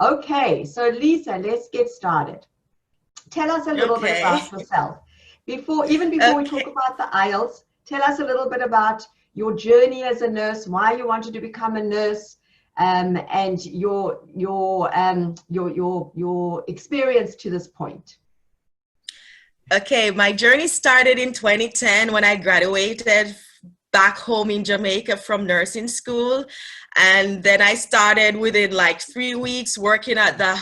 Okay, so Lisa, let's get started. Tell us a little bit Okay. about yourself. Before we talk Okay. about the IELTS, tell us a little bit about your journey as a nurse, why you wanted to become a nurse, and your experience to this point. Okay, my journey started in 2010 when I graduated back home in Jamaica from nursing school. And then I started within like 3 weeks working at the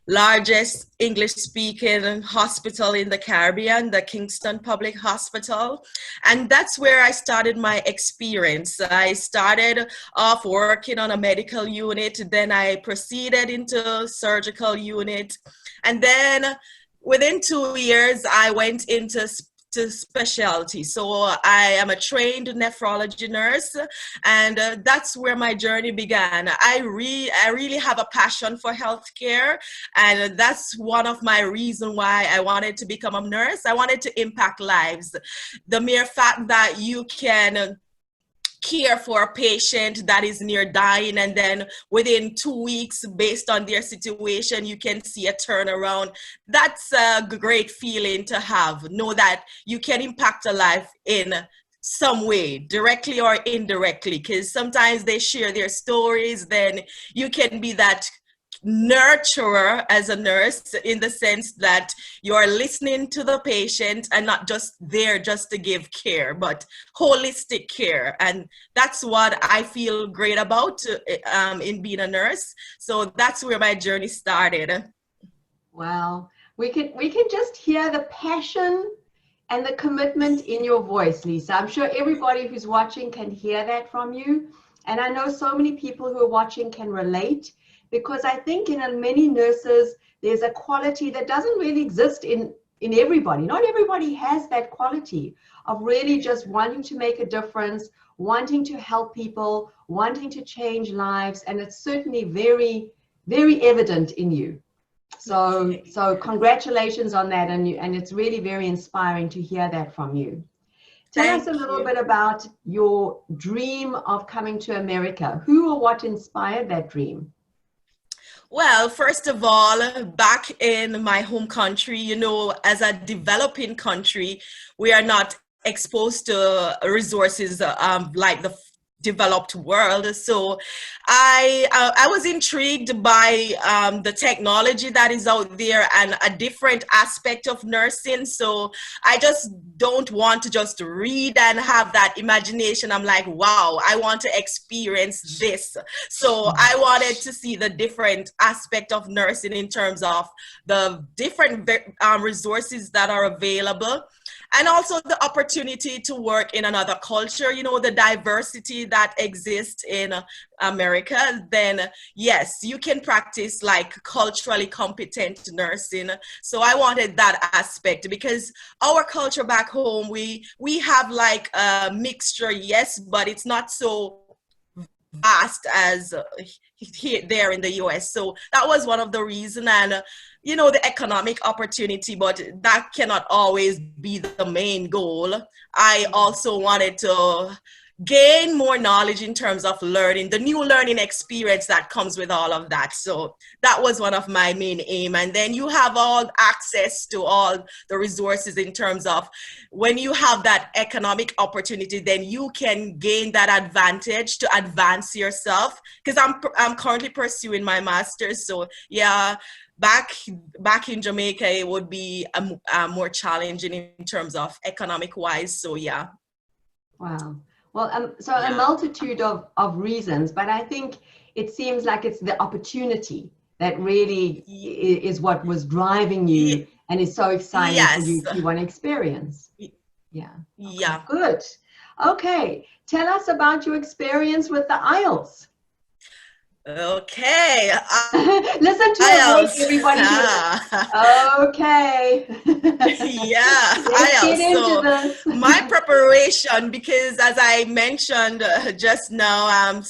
largest English speaking hospital in the Caribbean, the Kingston Public Hospital. And that's where I started my experience. I started off working on a medical unit, then I proceeded into surgical unit, and then within 2 years, I went into to specialty. So I am a trained nephrology nurse, and that's where my journey began. I really have a passion for healthcare, and that's one of my reasons why I wanted to become a nurse. I wanted to impact lives. The mere fact that you can care for a patient that is near dying, and then within 2 weeks, based on their situation, you can see a turnaround. That's a great feeling to have. Know that you can impact a life in some way, directly or indirectly, because sometimes they share their stories. Then you can be that nurturer as a nurse, in the sense that you're listening to the patient and not just there just to give care, but holistic care. And that's what I feel great about in being a nurse. So that's where my journey started. Wow, we can just hear the passion and the commitment in your voice, Lisa. I'm sure everybody who's watching can hear that from you. And I know so many people who are watching can relate, because I think in many nurses, there's a quality that doesn't really exist in everybody. Not everybody has that quality of really just wanting to make a difference, wanting to help people, wanting to change lives. And it's certainly very, very evident in you. So congratulations on that, and it's really very inspiring to hear that from you. Tell us a Thank little you. bit about your dream of coming to America. Who or what inspired that dream? Well, first of all, back in my home country, as a developing country, we are not exposed to resources like the developed world. So I was intrigued by the technology that is out there and a different aspect of nursing. So I just don't want to just read and have that imagination. I'm like, wow, I want to experience this. So I wanted to see the different aspect of nursing in terms of the different resources that are available, and also the opportunity to work in another culture, the diversity that exists in America. Then yes, you can practice like culturally competent nursing. So I wanted that aspect, because our culture back home, we have like a mixture, yes, but it's not so vast as here there in the US. So that was one of the reasons. And the economic opportunity, but that cannot always be the main goal. I also wanted to gain more knowledge in terms of learning, the new learning experience that comes with all of that. So that was one of my main aim. And then you have all access to all the resources in terms of when you have that economic opportunity, then you can gain that advantage to advance yourself. Because I'm currently pursuing my master's. So yeah, back in Jamaica, it would be more challenging in terms of economic wise. So yeah. Wow. Well, so a Yeah. multitude of reasons, but I think it seems like it's the opportunity that really is what was driving you and is so exciting for Yes. you to want to experience. Yeah. Okay, Yeah. good. Okay, tell us about your experience with the IELTS. Okay. Listen to her voice, IELTS. everybody. Okay. Yeah, Let's get IELTS. into So this. my preparation, because as I mentioned just now, I'm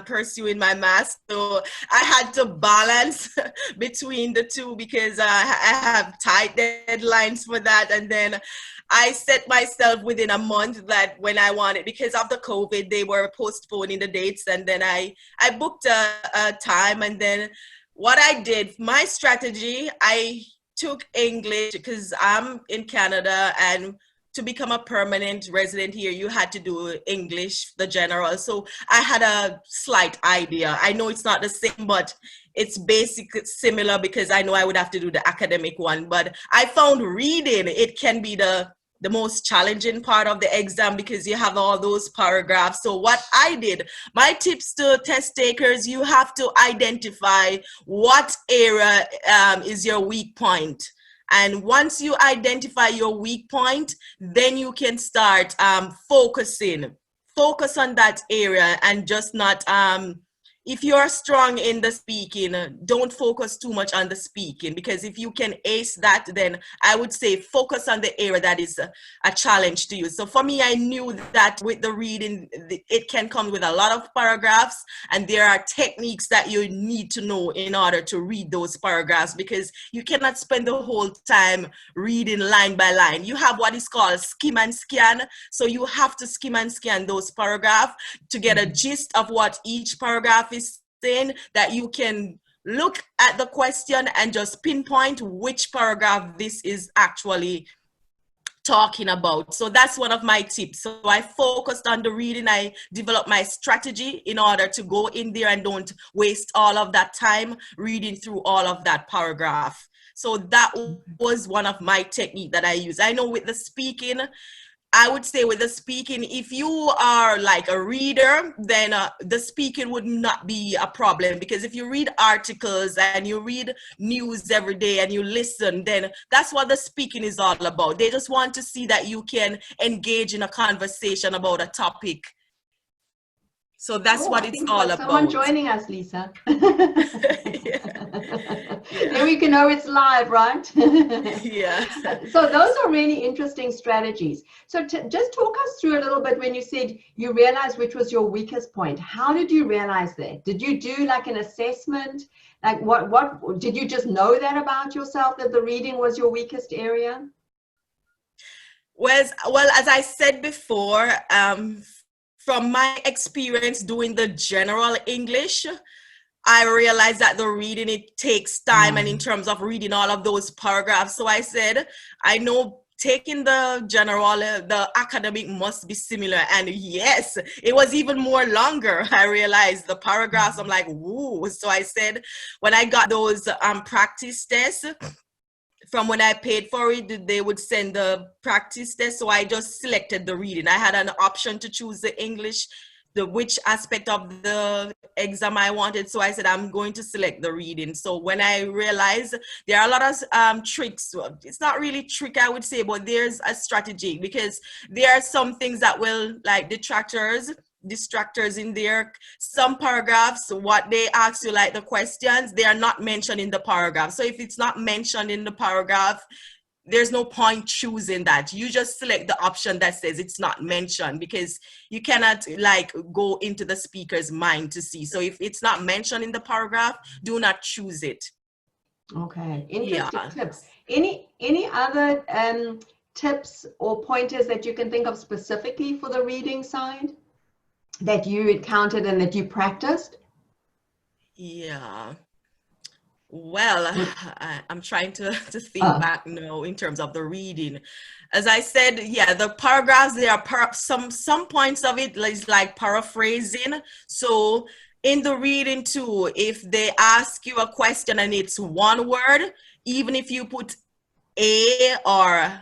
pursuing my master. So I had to balance between the two, because I have tight deadlines for that. And then I set myself within a month that when I wanted, because of the COVID, they were postponing the dates. And then I I booked a time, and then what I did, my strategy, I took English because I'm in Canada, and to become a permanent resident here, you had to do English, the general. So I had a slight idea. I know it's not the same, but it's basically similar because I know I would have to do the academic one. But I found reading, it can be the most challenging part of the exam because you have all those paragraphs. So what I did, my tips to test takers, you have to identify what area is your weak point. And once you identify your weak point, then you can start focus on that area, and just not, if you're strong in the speaking, don't focus too much on the speaking, because if you can ace that, then I would say focus on the area that is a challenge to you. So for me, I knew that with the reading, it can come with a lot of paragraphs, and there are techniques that you need to know in order to read those paragraphs, because you cannot spend the whole time reading line by line. You have what is called skim and scan. So you have to skim and scan those paragraphs to get a gist of what each paragraph is saying, that you can look at the question and just pinpoint which paragraph this is actually talking about. So that's one of my tips. So I focused on the reading. I developed my strategy in order to go in there and don't waste all of that time reading through all of that paragraph. So that was one of my technique that I use. I know with the speaking, I would say with the speaking, if you are like a reader, then the speaking would not be a problem, because if you read articles and you read news every day and you listen, then that's what the speaking is all about. They just want to see that you can engage in a conversation about a topic. So that's what it's all about. Someone joining us, Lisa. Then we can know it's live, right? Yeah. So those are really interesting strategies. So just talk us through a little bit when you said you realized which was your weakest point. How did you realize that? Did you do like an assessment? Like what did you just know that about yourself, that the reading was your weakest area? Well, as I said before, from my experience doing the general English, I realized that the reading, it takes time, and in terms of reading all of those paragraphs. So I said, I know taking the general, the academic must be similar. And yes, it was even more longer. I realized the paragraphs, I'm like, woo. So I said, when I got those practice tests, from when I paid for it, they would send the practice test. So I just selected the reading. I had an option to choose the English, which aspect of the exam I wanted. So I said, I'm going to select the reading. So when I realized there are a lot of tricks, it's not really trick, I would say, but there's a strategy, because there are some things that will, like distractors in there. Some paragraphs, what they ask you, like the questions, they are not mentioned in the paragraph. So if it's not mentioned in the paragraph, there's no point choosing that. You just select the option that says it's not mentioned, because you cannot like go into the speaker's mind to see. So if it's not mentioned in the paragraph, do not choose it. Okay, interesting tips. Any other tips or pointers that you can think of specifically for the reading side that you encountered and that you practiced? Yeah. Well, I'm trying to think back now in terms of the reading. As I said, yeah, the paragraphs, there are some points of it is like paraphrasing. So in the reading too, if they ask you a question and it's one word, even if you put a or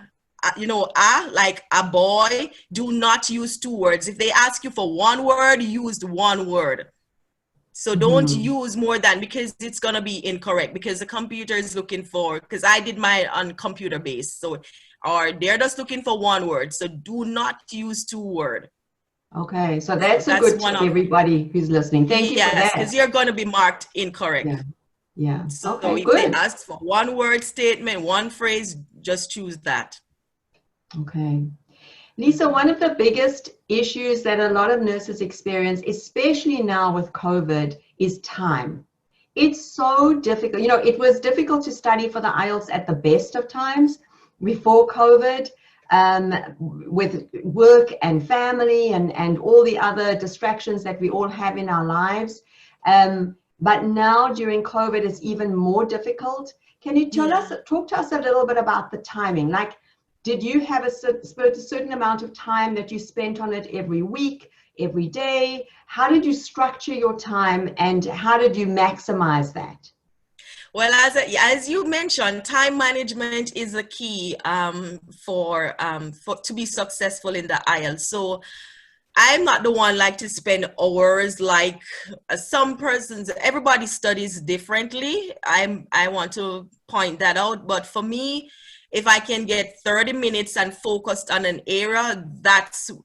like a boy, do not use two words. If they ask you for one word, use one word. So don't use more than, because it's going to be incorrect, because the computer is looking for, because I did mine on computer based. So, or they're just looking for one word. So do not use two words. Okay. So that's a good tip, everybody who's listening. Thank you for that. Yes, because you're going to be marked incorrect. Yeah. So okay, if they ask for one word statement, one phrase, just choose that. Okay. Lisa, one of the biggest issues that a lot of nurses experience, especially now with COVID, is time. It's so difficult. You know, it was difficult to study for the IELTS at the best of times before COVID, with work and family and all the other distractions that we all have in our lives. But now during COVID it's even more difficult. Can you talk to us a little bit about the timing? Like, did you have a certain amount of time that you spent on it every week, every day? How did you structure your time, and how did you maximize that? Well, as you mentioned, time management is a key for to be successful in the IELTS. So I'm not the one like to spend hours like some persons. Everybody studies differently. I want to point that out. But for me, if I can get 30 minutes and focused on an area,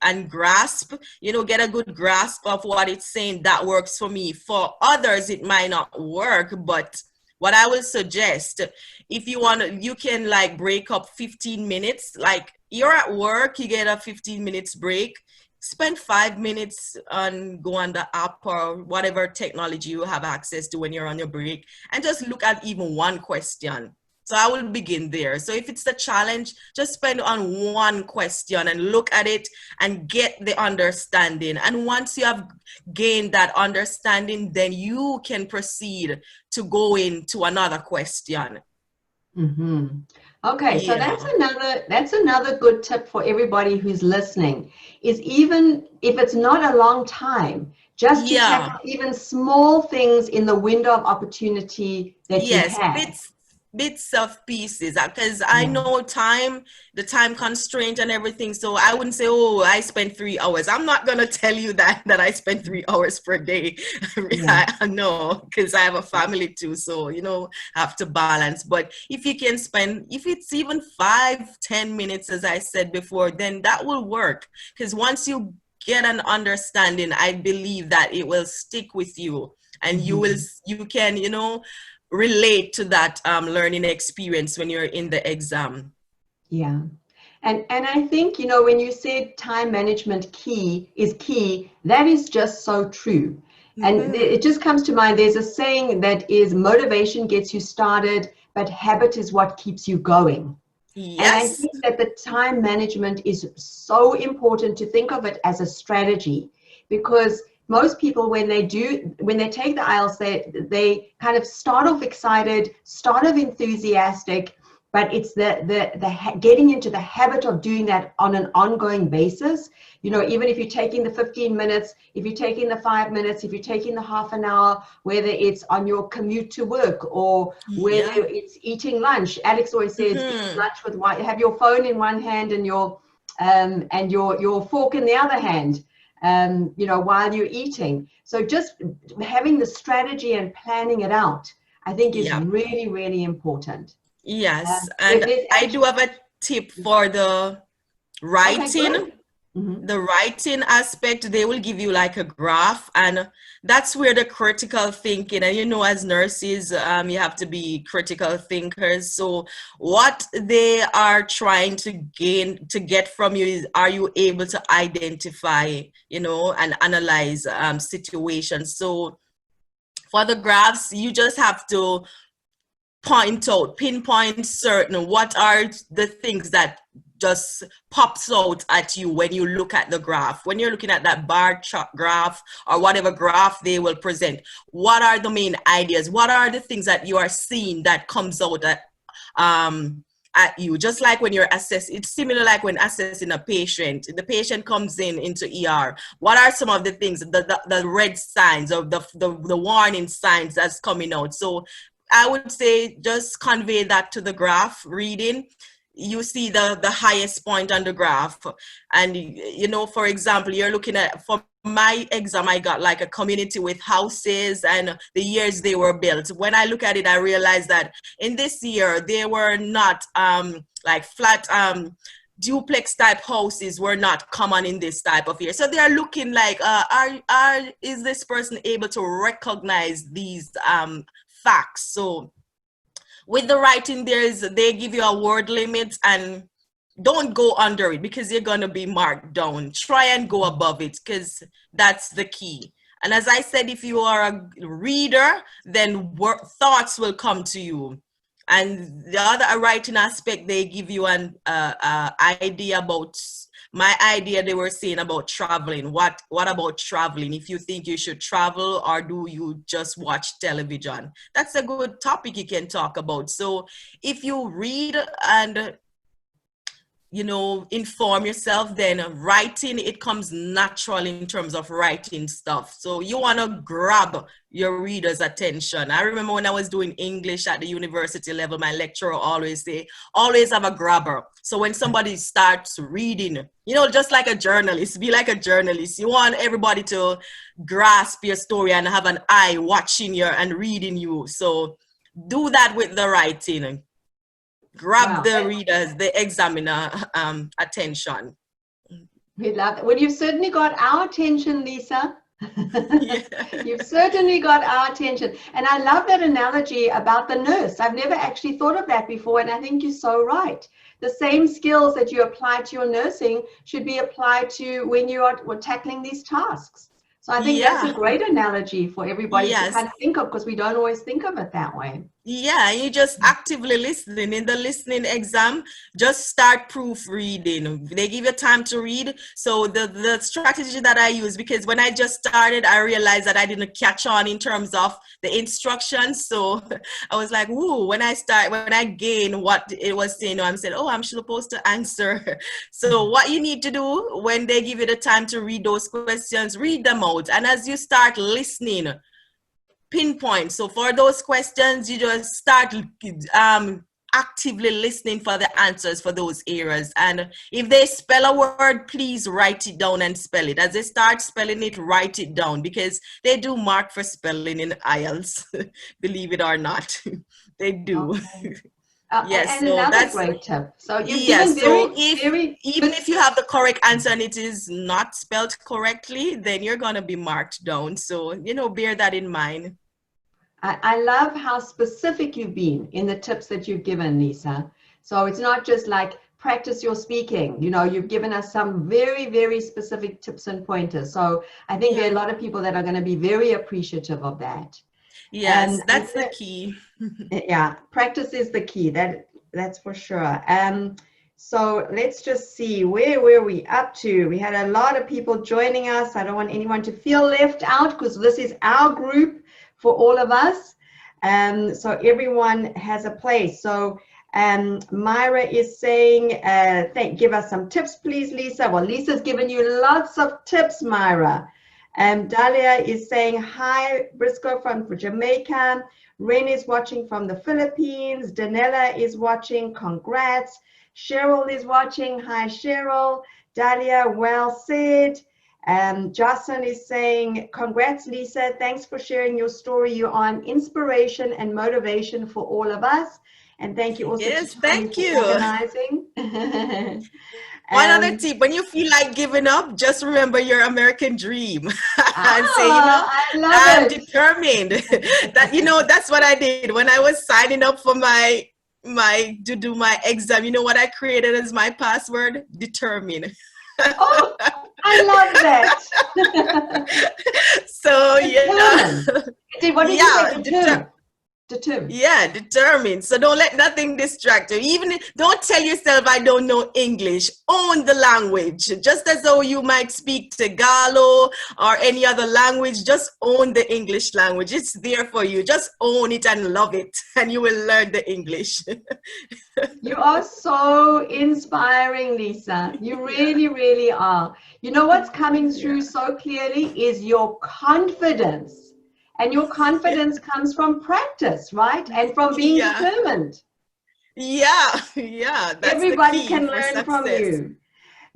and grasp, get a good grasp of what it's saying, that works for me. For others, it might not work, but what I will suggest, if you want to, you can like break up 15 minutes. Like, you're at work, you get a 15 minutes break, spend 5 minutes and go on the app or whatever technology you have access to when you're on your break, and just look at even one question. So I will begin there. So if it's the challenge, just spend on one question and look at it and get the understanding. And once you have gained that understanding, then you can proceed to go into another question. Mm-hmm. Okay, so that's another good tip for everybody who's listening, is even if it's not a long time, just to tackle even small things in the window of opportunity that you have. Bits of pieces, because I know the time constraint and everything. So I wouldn't say, oh, I spent 3 hours. I'm not going to tell you that I spend 3 hours per day. I know, because I have a family too. So, have to balance. But if you can spend, if it's even 5-10 minutes, as I said before, then that will work. Because once you get an understanding, I believe that it will stick with you, and you can, relate to that learning experience when you're in the exam. Yeah. And I think, when you said time management is key, that is just so true. And it just comes to mind, there's a saying that is, motivation gets you started, but habit is what keeps you going. Yes. And I think that the time management is so important to think of it as a strategy, because most people, when they take the IELTS, they kind of start off excited, start off enthusiastic, but it's the getting into the habit of doing that on an ongoing basis. Even if you're taking the 15 minutes, if you're taking the 5 minutes, if you're taking the half an hour, whether it's on your commute to work or whether it's eating lunch. Alex always says, eat lunch with have your phone in one hand and your fork in the other hand. While you're eating. So just having the strategy and planning it out, I think is really, really important. Yes. And I do have a tip for the writing. Okay, the writing aspect. They will give you like a graph, and that's where the critical thinking, and as nurses, you have to be critical thinkers. So what they are trying to get from you is, are you able to identify, and analyze situations. So for the graphs, you just have to pinpoint certain, what are the things that just pops out at you when you look at the graph. When you're looking at that bar chart graph or whatever graph they will present, what are the main ideas? What are the things that you are seeing that comes out at you? Just like when you're assessing, it's similar like when assessing a patient. The patient comes into ER. What are some of the things, the red signs or the warning signs that's coming out? So I would say just convey that to the graph reading. You see the highest point on the graph, and for example, you're looking at, for my exam, I got like a community with houses and the years they were built. When I look at it, I realized that in this year they were not like flat duplex type houses were not common in this type of year. So they are looking like is this person able to recognize these facts? So with the writing, they give you a word limit, and don't go under it because you're going to be marked down. Try and go above it, because that's the key. And as I said, if you are a reader, then thoughts will come to you. And the other writing aspect, they give you an idea about my idea, they were saying about traveling. What about traveling? If you think you should travel, or do you just watch television? That's a good topic you can talk about. So if you read and inform yourself, then writing, it comes natural in terms of writing stuff. So you want to grab your reader's attention. I remember when I was doing English at the university level, my lecturer always say, always have a grabber. So when somebody starts reading, just like a journalist, be like a journalist. You want everybody to grasp your story and have an eye watching you and reading you. So do that with the writing. Grab the readers, the examiner attention. We love it. Well, you've certainly got our attention, Lisa. You've certainly got our attention. And I love that analogy about the nurse. I've never actually thought of that before, and I think you're so right. The same skills that you apply to your nursing should be applied to when you are tackling these tasks. So I think that's a great analogy for everybody to kind of think of, because we don't always think of it that way. Yeah, you just actively listening. In the listening exam, just start proofreading. They give you time to read. So the strategy that I use, because when I just started, I realized that I didn't catch on in terms of the instructions. So I was like, whoa, when I gain what it was saying, I'm saying, oh, I'm supposed to answer. So what you need to do when they give you the time to read those questions, read them out. And as you start listening, pinpoint. So for those questions, you just start actively listening for the answers for those areas. And if they spell a word, please write it down and spell it. As they start spelling it, write it down, because they do mark for spelling in IELTS, believe it or not. They do. Okay. Yes, and so another great tip. So you've given even if you have the correct answer and it is not spelled correctly, then you're going to be marked down. So, bear that in mind. I love how specific you've been in the tips that you've given, Lisa. So it's not just like practice your speaking. You've given us some very, very specific tips and pointers. So I think there are a lot of people that are going to be very appreciative of that. Yes, that's the key. Yeah, practice is the key. That's for sure. So let's just see, where were we up to? We had a lot of people joining us. I don't want anyone to feel left out, because this is our group for all of us. So everyone has a place. So Myra is saying, give us some tips, please, Lisa. Well, Lisa's given you lots of tips, Myra. Dalia is saying, hi, Briscoe from Jamaica. Ren is watching from the Philippines. Danella is watching, congrats. Cheryl is watching, hi, Cheryl. Dalia, well said. Jocelyn is saying, congrats, Lisa. Thanks for sharing your story. You are an inspiration and motivation for all of us. And thank you also to Tommy for organizing. One other tip, when you feel like giving up, just remember your American dream. And say, I'm determined. That's what I did when I was signing up for to do my exam. You know what I created as my password? Determined. Oh, I love that. So yeah. What did you say? Determined. Yeah, determined. So don't let nothing distract you. Even don't tell yourself I don't know English. Own the language. Just as though you might speak Tagalog or any other language, just own the English language. It's there for you. Just own it and love it, and you will learn the English. You are so inspiring, Lisa. You really, really are. You know what's coming through so clearly is your confidence. And your confidence comes from practice, right? And from being determined. Yeah. That's everybody can learn from you.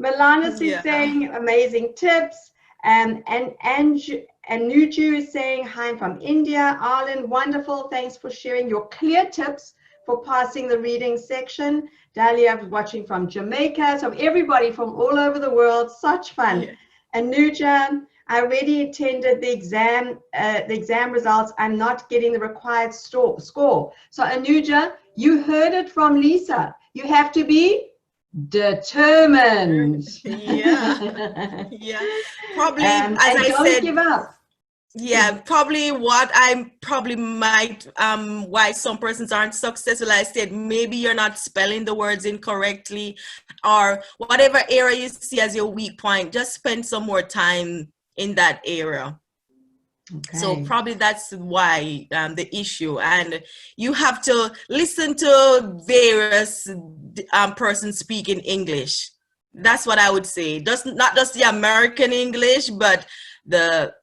Milanis is saying amazing tips. And Nuju is saying, hi, I'm from India. Arlen, wonderful. Thanks for sharing your clear tips for passing the reading section. Dalia watching from Jamaica. So everybody from all over the world, such fun. Yeah. And Nuja, I already attended the exam results. I'm not getting the required score. So Anuja, you heard it from Lisa. You have to be determined. Yeah. Probably, as I don't said, give up. Yeah, probably what I probably might why some persons aren't successful. I said maybe you're not spelling the words incorrectly, or whatever area you see as your weak point. Just spend some more time in that area. So Okay. probably that's why the issue, and you have to listen to various persons speaking English. That's what I would say. Just not just the American English, but the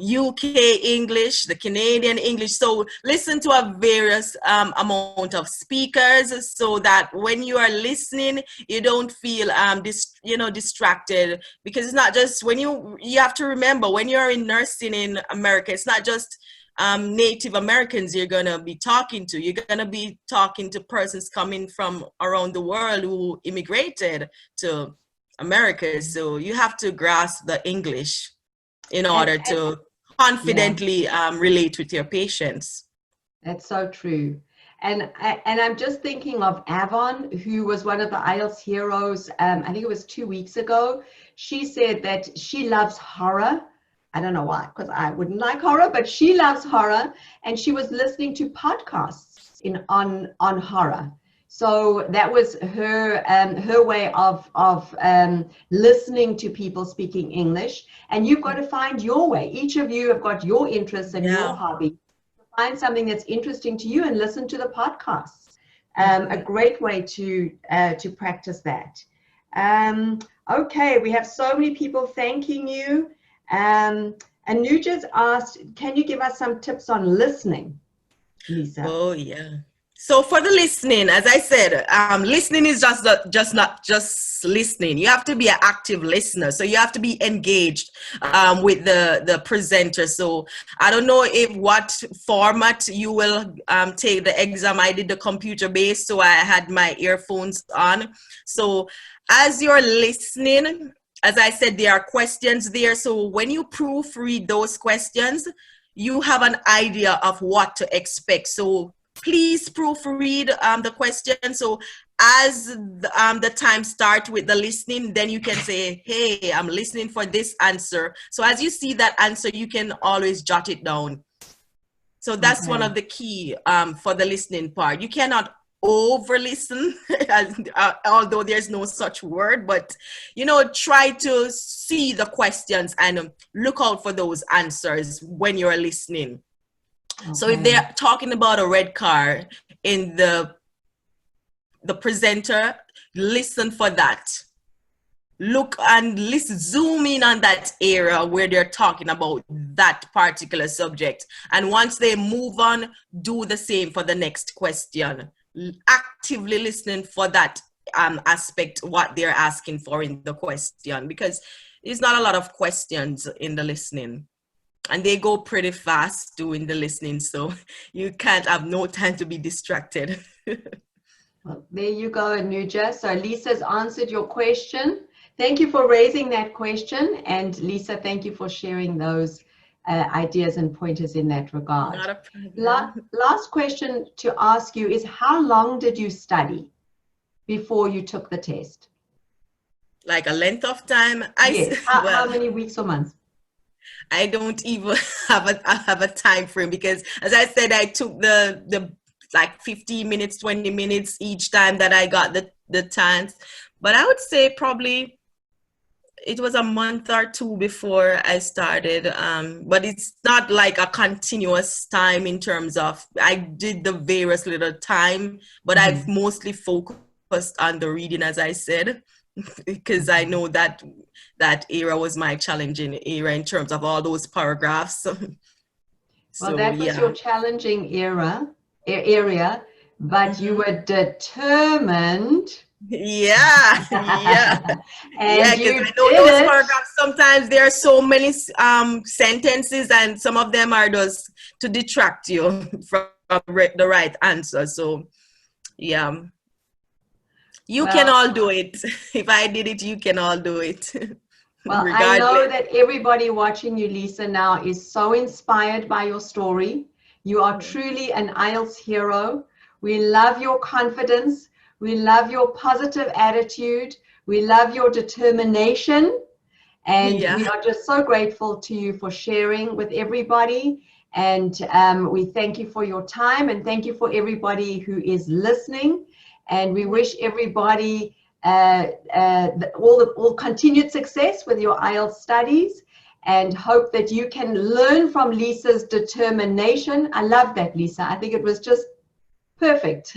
UK English, the Canadian English. So listen to a various amount of speakers, so that when you are listening, you don't feel distracted, because it's not just when you have to remember when you're in nursing in America, it's not just Native Americans you're gonna be talking to. You're gonna be talking to persons coming from around the world who immigrated to America. So you have to grasp the English in order to confidently relate with your patients. That's so true. And I'm just thinking of Avon, who was one of the IELTS heroes. I think it was 2 weeks ago. She said that she loves horror. I don't know why, because I wouldn't like horror, but she loves horror. And she was listening to podcasts on horror. So that was her way of listening to people speaking English. And you've got to find your way. Each of you have got your interests and your hobby. Find something that's interesting to you and listen to the podcasts. A great way to practice that. Okay, we have so many people thanking you. Anuja's asked, can you give us some tips on listening, Lisa? Oh, yeah. So for the listening, as I said, listening is just not just listening. You have to be an active listener. So you have to be engaged with the presenter. So I don't know what format you will take the exam. I did the computer based, so I had my earphones on. So as you're listening, as I said, there are questions there. So when you proofread those questions, you have an idea of what to expect. So please proofread the question. So as the time starts with the listening, then you can say, hey, I'm listening for this answer. So as you see that answer, you can always jot it down. So that's one of the key for the listening part. You cannot over listen, although there's no such word, but try to see the questions and look out for those answers when you're listening. So if they're talking about a red car in the presenter, listen for that. Look and listen, zoom in on that area where they're talking about that particular subject. And once they move on, do the same for the next question. Actively listening for that aspect, what they're asking for in the question, because there's not a lot of questions in the listening. And they go pretty fast doing the listening, so you can't have no time to be distracted. Well, there you go, Anuja. So Lisa's answered your question. Thank you for raising that question. And Lisa, thank you for sharing those ideas and pointers in that regard. Not a problem. Last question to ask you is, how long did you study before you took the test? Like a length of time? Yes. How many weeks or months? I don't even have a time frame, because as I said, I took the like 15 minutes, 20 minutes each time that I got the chance. But I would say probably it was a month or two before I started. But it's not like a continuous time in terms of, I did the various little time, but I've mostly focused on the reading, as I said, because I know that era was my challenging era in terms of all those paragraphs. Well, that was your challenging area, but you were determined. Yeah. And because I know those paragraphs, sometimes there are so many sentences, and some of them are just to detract you from the right answer. So yeah, you can all do it. If I did it, you can all do it. Well, I know that everybody watching you, Lisa, now is so inspired by your story. You are truly an IELTS hero. We love your confidence. We love your positive attitude. We love your determination. And Yeah. we are just so grateful to you for sharing with everybody. And we thank you for your time, and thank you for everybody who is listening. And we wish everybody all continued success with your IELTS studies, and hope that you can learn from Lisa's determination. I love that, Lisa. I think it was just perfect.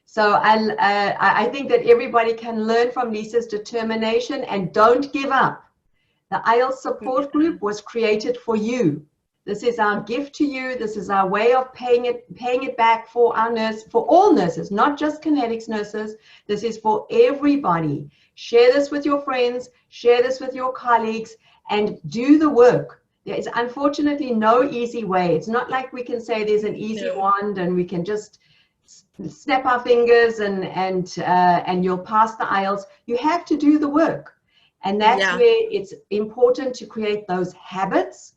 So I think that everybody can learn from Lisa's determination, and don't give up. The IELTS support group was created for you. This is our gift to you. This is our way of paying it back for for all nurses, not just Connetics nurses. This is for everybody. Share this with your friends, share this with your colleagues, and do the work. There is unfortunately no easy way. It's not like we can say there's an easy wand and we can just snap our fingers and you'll pass the IELTS. You have to do the work. And that's where it's important to create those habits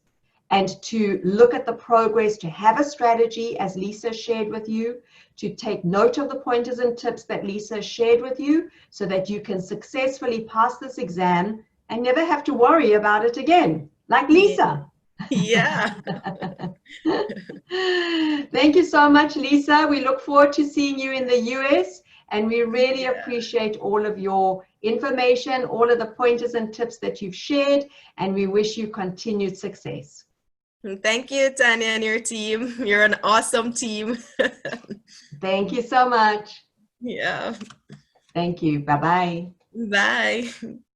and to look at the progress, to have a strategy, as Lisa shared with you, to take note of the pointers and tips that Lisa shared with you, so that you can successfully pass this exam and never have to worry about it again, like Lisa. Yeah. Thank you so much, Lisa. We look forward to seeing you in the US, and we really appreciate all of your information, all of the pointers and tips that you've shared, and we wish you continued success. Thank you, Tanya, and your team. You're an awesome team. Thank you so much. Yeah. Thank you. Bye-bye. Bye.